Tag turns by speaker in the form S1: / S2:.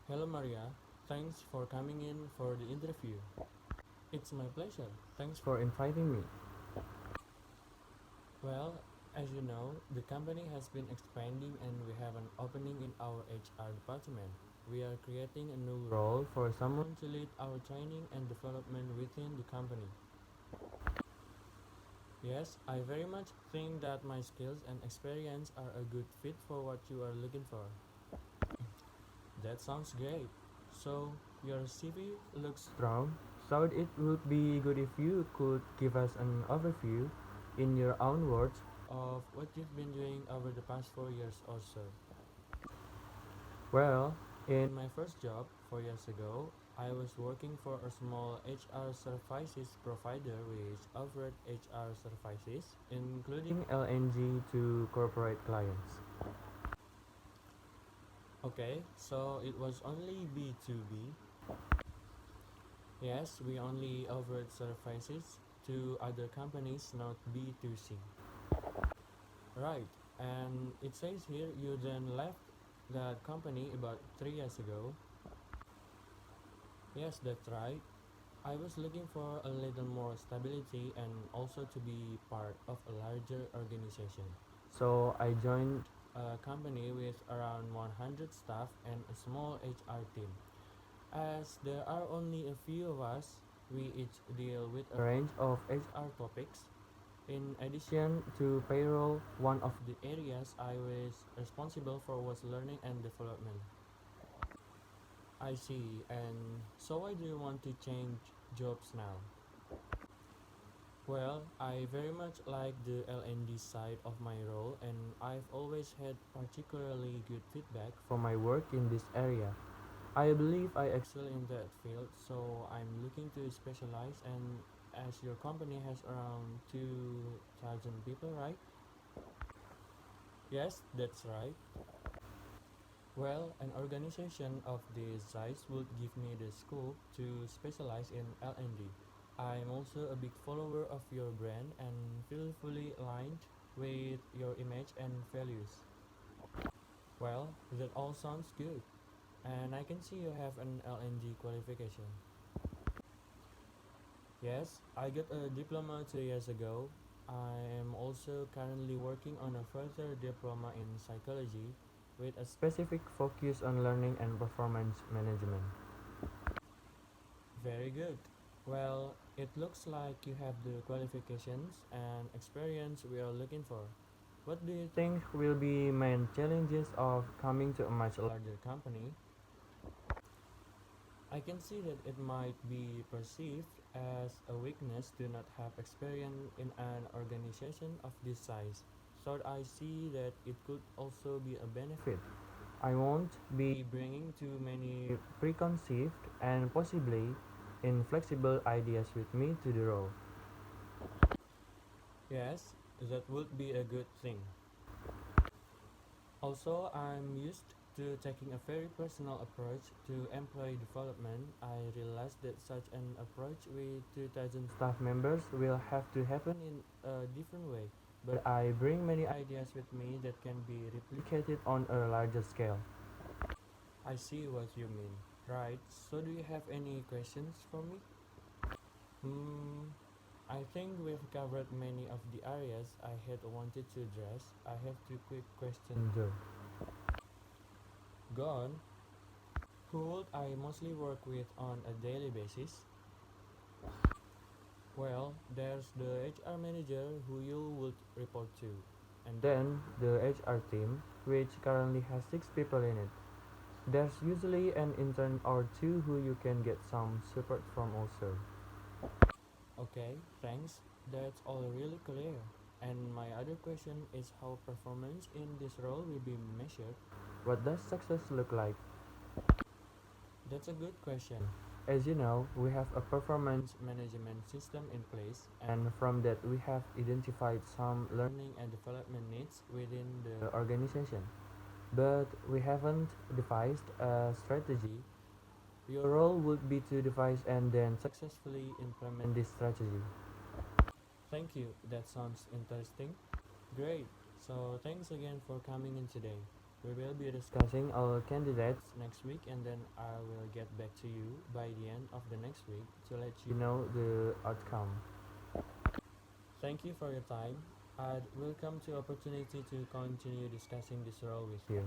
S1: Hello Maria, thanks for coming in for the interview. It's my pleasure. Thanks for inviting me. Well, as you know, the company has been expanding and we have an opening in our HR department. We are creating a new role for someone to lead our training and development within the company. Yes, I very much think that my skills and experience are a good fit for what you are looking for. That sounds great. So, your CV looks strong. So, it would be good if you could give us an overview, in your own words, of what you've been doing over the past 4 years or so. Well, in my first job 4 years ago, I was working for a small HR services provider which offered HR services, including LNG to corporate clients. Okay, so it was only B2B. Yes, we only offered services to other companies, not B2C. Right, and it says here you then left that company about 3 years ago. Yes, that's right. I was looking for a little more stability and also to be part of a larger organization. So I joined a company with around 100 staff and a small HR team. As there are only a few of us, we each deal with a range of HR topics. In addition to payroll, one of the areas I was responsible for was learning and development. I see. And so why do you want to change jobs now? Well, I very much like the L&D side of my role and I've always had particularly good feedback for my work in this area. I believe I excel in that field, so I'm looking to specialize and as your company has around 2,000 people, right? Yes, that's right. Well, an organization of this size would give me the scope to specialize in L&D. I'm also a big follower of your brand and feel fully aligned with your image and values. Well, that all sounds good. And I can see you have an LNG qualification. Yes, I got a diploma 2 years ago. I am also currently working on a further diploma in psychology with a specific focus on learning and performance management. Very good. Well, it looks like you have the qualifications and experience we are looking for. What do you think will be main challenges of coming to a much larger company? I can see that it might be perceived as a weakness to not have experience in an organization of this size. So I see that it could also be a benefit. I won't be bringing too many preconceived and possibly inflexible ideas with me to the role. Yes, that would be a good thing. Also, I'm used to taking a very personal approach to employee development. I realized that such an approach with 2,000 staff members will have to happen in a different way. But I bring many ideas with me that can be replicated on a larger scale. I see what you mean. Right. So do you have any questions for me? Hmm, I think we've covered many of the areas I had wanted to address. I have two quick questions though. Go on. Who would I mostly work with on a daily basis? Well, there's the HR manager who you would report to, and then the HR team, which currently has 6 people in it. There's usually an intern or two who you can get some support from also. Okay, thanks. That's all really clear. And my other question is how performance in this role will be measured. What does success look like? That's a good question. As you know, we have a performance management system in place, and from that, we have identified some learning and development needs within the organization. But we haven't devised a strategy. Your role would be to devise and then successfully implement this strategy. Thank you, that sounds interesting. Great, so thanks again for coming in today. We will be discussing our candidates next week, and then I will get back to you by the end of the next week to let you know the outcome. Thank you for your time. I'd welcome the opportunity to continue discussing this role with you.